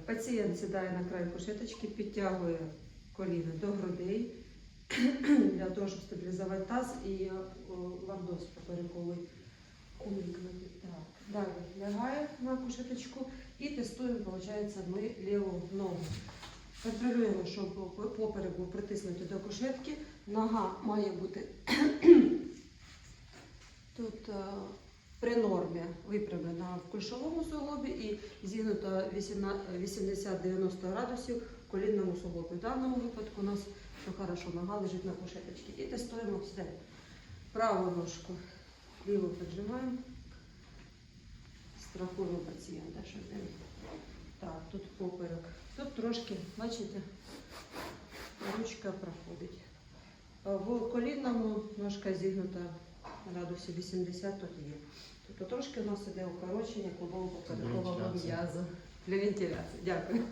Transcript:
Пацієнт сідає на край кушеточки, підтягує коліно до грудей для того, щоб стабілізувати таз і лордоз поперековий уникнути. Далі лягає на кушеточку і тестуємо, виходить, ми ліву ногу. Контролюємо, щоб поперек був притиснутий до кушетки. Нога має бути тут при нормі випрямлена в кульшовому суглобі і зігнута 80-90 градусів в колінному суглобі. В даному випадку у нас все хорошо, нога лежить на кушеточці. І тестуємо все. Праву ножку ліву піджимаємо, страхуємо пацієнта, щоб він... Так, тут поперек. Тут трошки, бачите, ручка проходить. В колінному ножка зігнута градусів 80 тут є. Тобто трошки у нас іде укорочення клубово поперекового м'язу для вентиляції. Дякую.